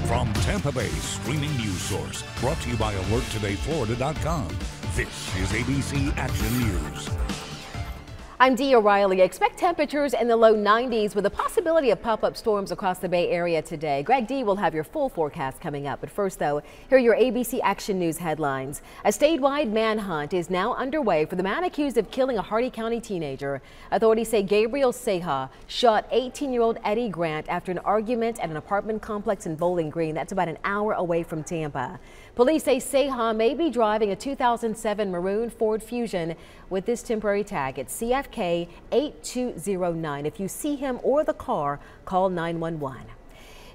From Tampa Bay's streaming news source, brought to you by AlertTodayFlorida.com, this is ABC Action News. I'm Dee O'Reilly. Expect temperatures in the low 90s with a possibility of pop-up storms across the Bay Area today. Greg D will have your full forecast coming up. But first, though, here are your ABC Action News headlines. A statewide manhunt is now underway for the man accused of killing a Hardee County teenager. Authorities say Gabriel Seha shot 18-year-old Eddie Grant after an argument at an apartment complex in Bowling Green. That's about an hour away from Tampa. Police say Seha may be driving a 2007 maroon Ford Fusion with this temporary tag. It's CFK 8209. If you see him or the car, call 911.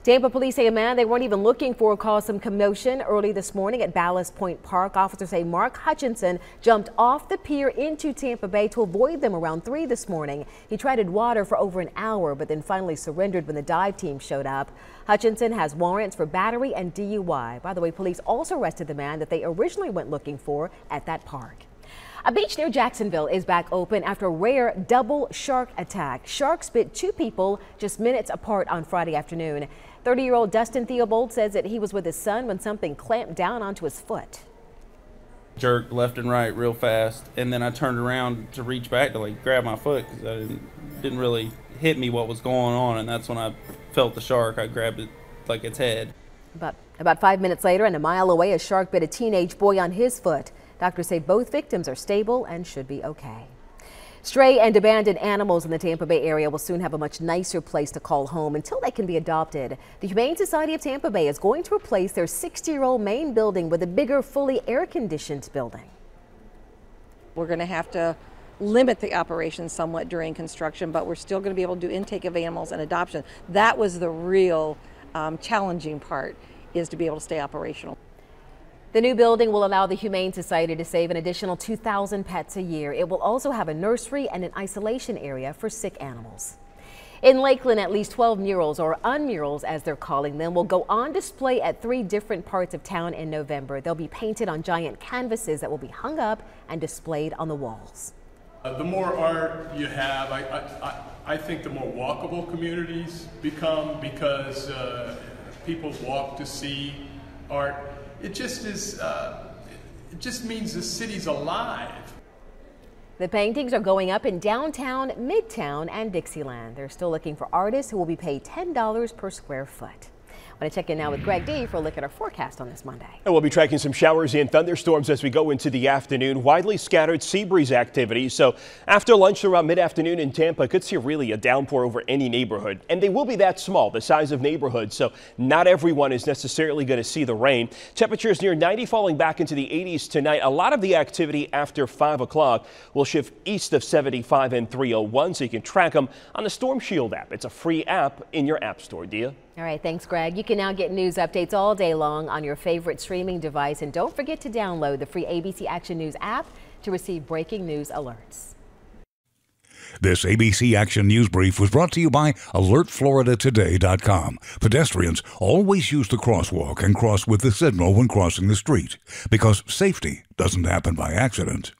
Tampa police say a man they weren't even looking for caused some commotion early this morning at Ballast Point Park. Officers say Mark Hutchinson jumped off the pier into Tampa Bay to avoid them around 3 this morning. He treaded water for over an hour, but then finally surrendered when the dive team showed up. Hutchinson has warrants for battery and DUI. By the way, police also arrested the man that they originally went looking for at that park. A beach near Jacksonville is back open after a rare double shark attack. Sharks bit 2 people just minutes apart on Friday afternoon. 30-year-old Dustin Theobald says that he was with his son when something clamped down onto his foot. Jerked left and right real fast, and then I turned around to reach back to grab my foot because I didn't really hit me what was going on, and that's when I felt the shark. I grabbed it like its head. About 5 minutes later and a mile away, a shark bit a teenage boy on his foot. Doctors say both victims are stable and should be okay. Stray and abandoned animals in the Tampa Bay area will soon have a much nicer place to call home until they can be adopted. The Humane Society of Tampa Bay is going to replace their 60-year-old main building with a bigger, fully air-conditioned building. We're going to have to limit the operation somewhat during construction, but we're still going to be able to do intake of animals and adoption. That was the real challenging part, is to be able to stay operational. The new building will allow the Humane Society to save an additional 2,000 pets a year. It will also have a nursery and an isolation area for sick animals. In Lakeland, at least 12 murals, or unmurals as they're calling them, will go on display at 3 different parts of town in November. They'll be painted on giant canvases that will be hung up and displayed on the walls. The more art you have, I think the more walkable communities become, because people walk to see art. It just means the city's alive. The paintings are going up in downtown, Midtown, and Dixieland. They're still looking for artists who will be paid $10 per square foot. I want to check in now with Greg D for a look at our forecast on this Monday. And we'll be tracking some showers and thunderstorms as we go into the afternoon. Widely scattered sea breeze activity. So after lunch around mid-afternoon in Tampa, could see really a downpour over any neighborhood. And they will be that small, the size of neighborhoods. So not everyone is necessarily going to see the rain. Temperatures near 90 falling back into the 80s tonight. A lot of the activity after 5 o'clock will shift east of 75 and 301. So you can track them on the Storm Shield app. It's a free app in your app store. Dia? All right, thanks, Greg. You can now get news updates all day long on your favorite streaming device. And don't forget to download the free ABC Action News app to receive breaking news alerts. This ABC Action News Brief was brought to you by AlertFloridaToday.com. Pedestrians always use the crosswalk and cross with the signal when crossing the street, because safety doesn't happen by accident.